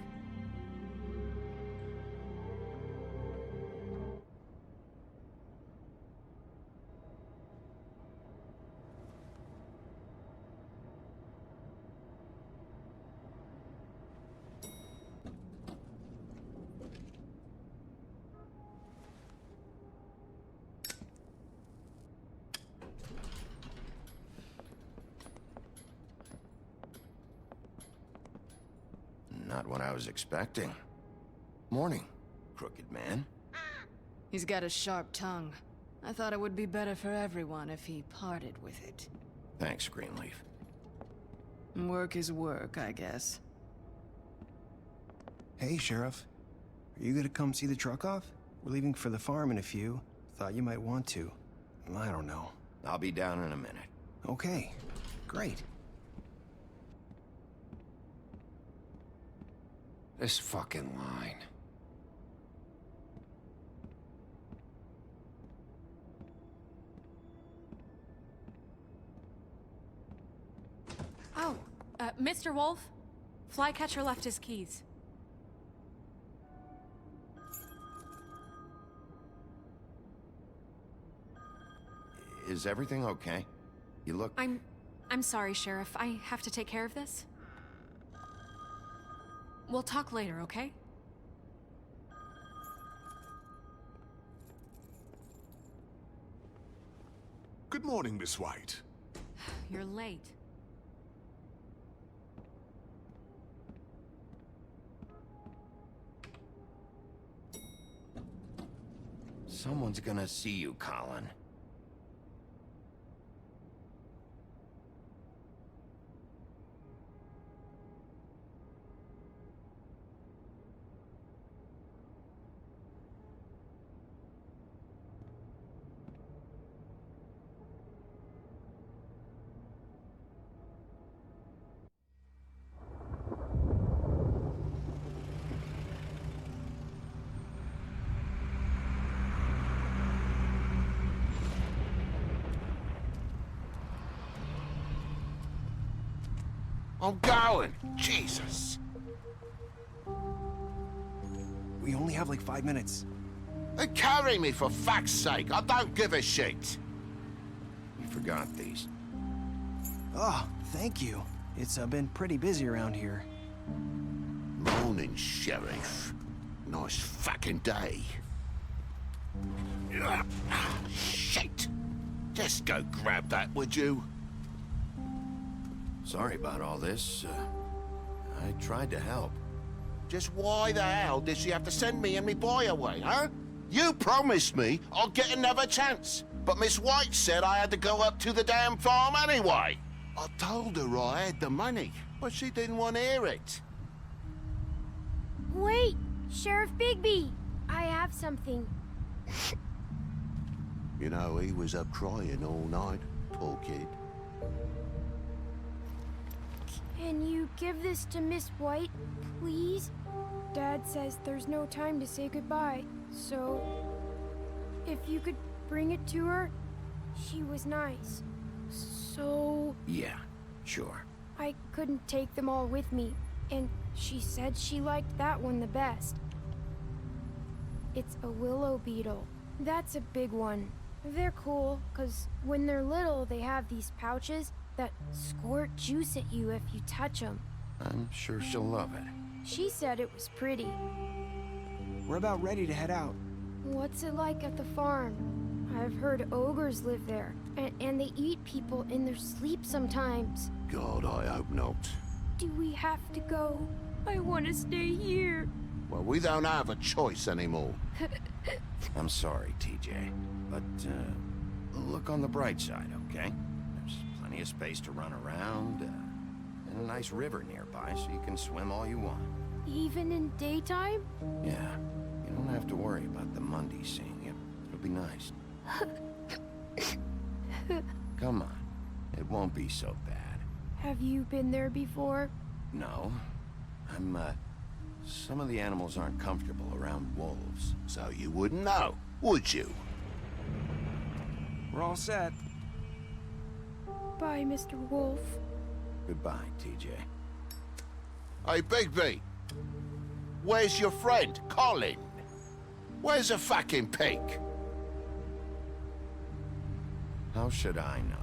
Not what I was expecting. Morning, crooked man. He's got a sharp tongue. I thought it would be better for everyone if he parted with it. Thanks, Greenleaf. Work is work, I guess. Hey, Sheriff. Are you gonna come see the truck off? We're leaving for the farm in a few. Thought you might want to. I don't know. I'll be down in a minute. Okay, great. This fucking line. Oh, Mr. Wolf, Flycatcher left his keys. Is everything okay? You look... I'm sorry, Sheriff. I have to take care of this. We'll talk later, okay? Good morning, Miss White. You're late. Someone's gonna see you, Colin. I'm going. Jesus. We only have like 5 minutes. Carry me for fuck's sake. I don't give a shit. You forgot these. Oh, thank you. It's been pretty busy around here. Morning, Sheriff. Nice fucking day. Shit. Just go grab that, would you? Sorry about all this. I tried to help. Just why the hell did she have to send me and me boy away, huh? You promised me I'd get another chance, but Miss White said I had to go up to the damn farm anyway. I told her I had the money, but she didn't want to hear it. Wait, Sheriff Bigby! I have something. You know, he was up crying all night, poor kid. Can you give this to Miss White, please? Dad says there's no time to say goodbye, so if you could bring it to her, she was nice. So... Yeah, sure. I couldn't take them all with me, and she said she liked that one the best. It's a willow beetle. That's a big one. They're cool, 'cause when they're little, they have these pouches that squirt juice at you if you touch them. I'm sure she'll love it. She said it was pretty. We're about ready to head out. What's it like at the farm? I've heard ogres live there, and they eat people in their sleep sometimes. God, I hope not. Do we have to go? I want to stay here. Well, we don't have a choice anymore. I'm sorry, TJ, but look on the bright side, okay? There's plenty of space to run around, and a nice river nearby so you can swim all you want. Even in daytime? Yeah, you don't have to worry about the Mundies seeing you. It'll be nice. Come on, it won't be so bad. Have you been there before? No, some of the animals aren't comfortable around wolves, so you wouldn't know, would you? We're all set. Bye, Mr. Wolf. Goodbye, TJ. Hey, Bigby! Where's your friend, Colin? Where's the fucking pig? How should I know?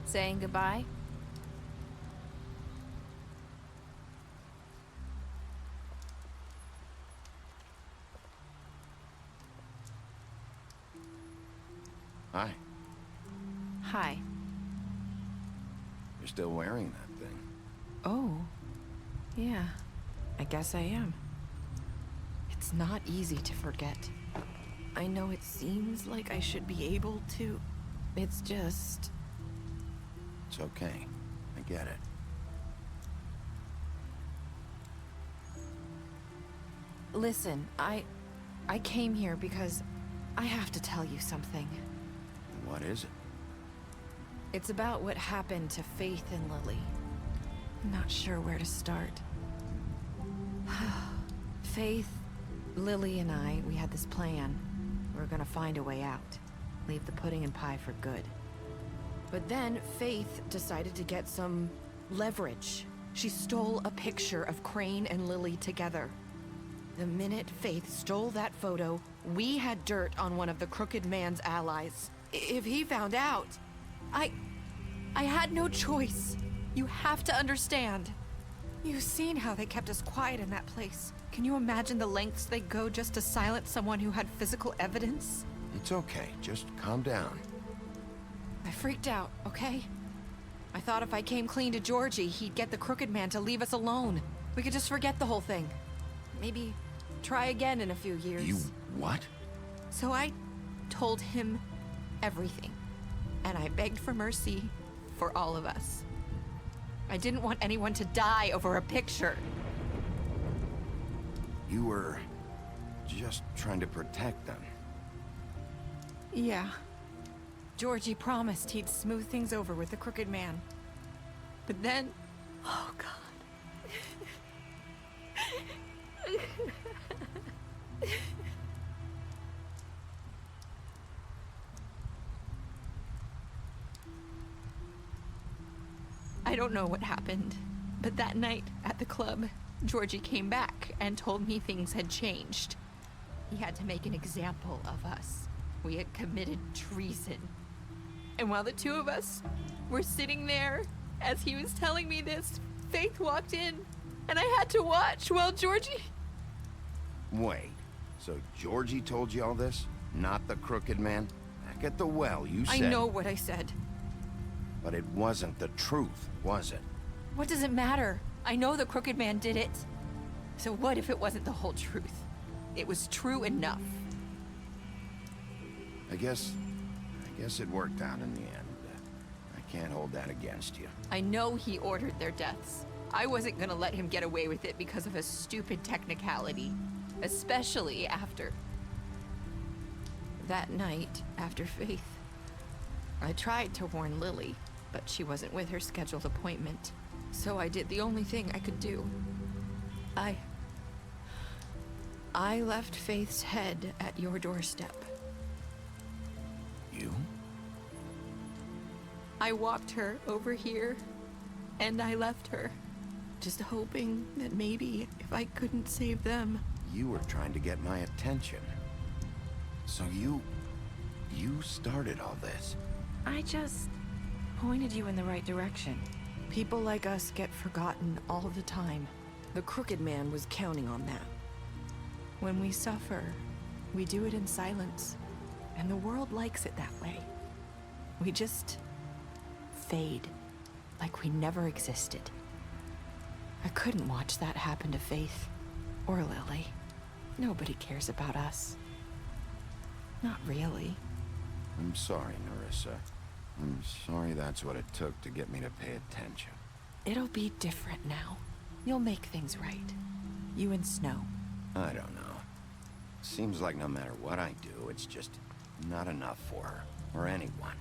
Saying goodbye? Hi. Hi. You're still wearing that thing. Oh. Yeah. I guess I am. It's not easy to forget. I know it seems like I should be able to. It's just... It's okay. I get it. Listen, I came here because I have to tell you something. What is it? It's about what happened to Faith and Lily. I'm not sure where to start. Faith, Lily, and I, we had this plan. We were gonna find a way out. Leave the pudding and pie for good. But then Faith decided to get some leverage. She stole a picture of Crane and Lily together. The minute Faith stole that photo, we had dirt on one of the Crooked Man's allies. If he found out, I had no choice. You have to understand. You've seen how they kept us quiet in that place. Can you imagine the lengths they go just to silence someone who had physical evidence? It's okay. Just calm down. I freaked out, okay? I thought if I came clean to Georgie, he'd get the Crooked Man to leave us alone. We could just forget the whole thing. Maybe try again in a few years. You what? So I told him everything. And I begged for mercy for all of us. I didn't want anyone to die over a picture. You were just trying to protect them. Yeah. Georgie promised he'd smooth things over with the Crooked Man. But then... Oh, God. I don't know what happened, but that night at the club, Georgie came back and told me things had changed. He had to make an example of us. We had committed treason. And while the two of us were sitting there, as he was telling me this, Faith walked in, and I had to watch while Georgie... Wait, so Georgie told you all this? Not the crooked man? Back at the well, you said... I know what I said. But it wasn't the truth, was it? What does it matter? I know the crooked man did it. So what if it wasn't the whole truth? It was true enough. I guess it worked out in the end. I can't hold that against you. I know he ordered their deaths. I wasn't gonna let him get away with it because of a stupid technicality. Especially after... that night, after Faith. I tried to warn Lily, but she wasn't with her scheduled appointment. So I did the only thing I could do. I left Faith's head at your doorstep. You? I walked her over here, and I left her. Just hoping that maybe if I couldn't save them... You were trying to get my attention. So you started all this. I just pointed you in the right direction. People like us get forgotten all the time. The crooked man was counting on that. When we suffer, we do it in silence, and the world likes it that way. We just fade, like we never existed. I couldn't watch that happen to Faith, or Lily. Nobody cares about us. Not really. I'm sorry, Nerissa. I'm sorry that's what it took to get me to pay attention. It'll be different now. You'll make things right. You and Snow. I don't know. Seems like no matter what I do, it's just not enough for her, or anyone.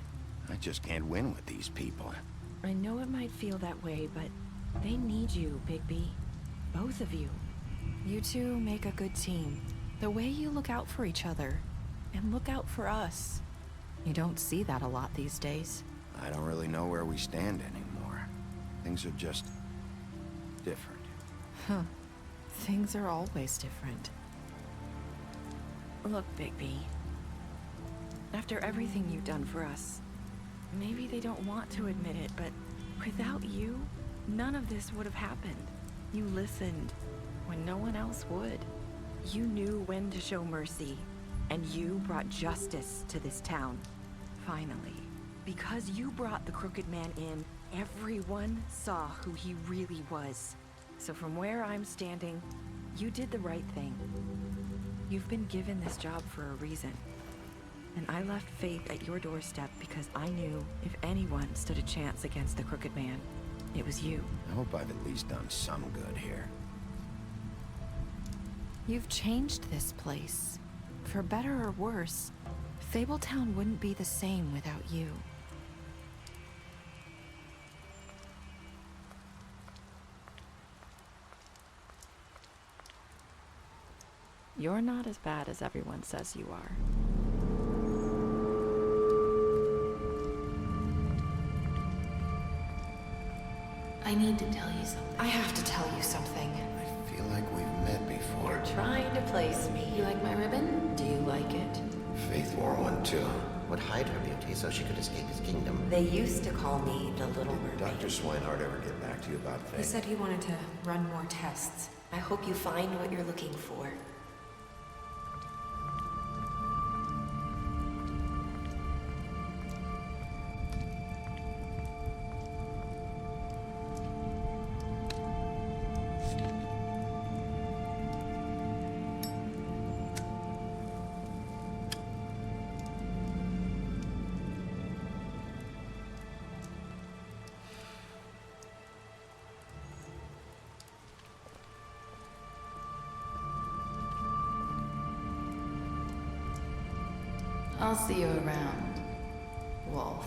I just can't win with these people. I know it might feel that way, but they need you, Bigby. Both of you. You two make a good team. The way you look out for each other, and look out for us. You don't see that a lot these days. I don't really know where we stand anymore. Things are just... different. Huh. Things are always different. Look, Bigby. After everything you've done for us, maybe they don't want to admit it, but without you, none of this would have happened. You listened when no one else would. You knew when to show mercy, and you brought justice to this town. Finally. Because you brought the crooked man in, everyone saw who he really was. So from where I'm standing, you did the right thing. You've been given this job for a reason. And I left Faith at your doorstep because I knew if anyone stood a chance against the crooked man, it was you. I hope I've at least done some good here. You've changed this place. For better or worse, Fabletown wouldn't be the same without you. You're not as bad as everyone says you are. I need to tell you something. I have to tell you something. I feel like we've met before. You're trying to place me. You like my ribbon? Do you like it? Faith wore one too. Would hide her beauty so she could escape his kingdom. They used to call me the Little Mermaid. Dr. Swinehart ever get back to you about Faith? He said he wanted to run more tests. I hope you find what you're looking for. I'll see you around, Wolf.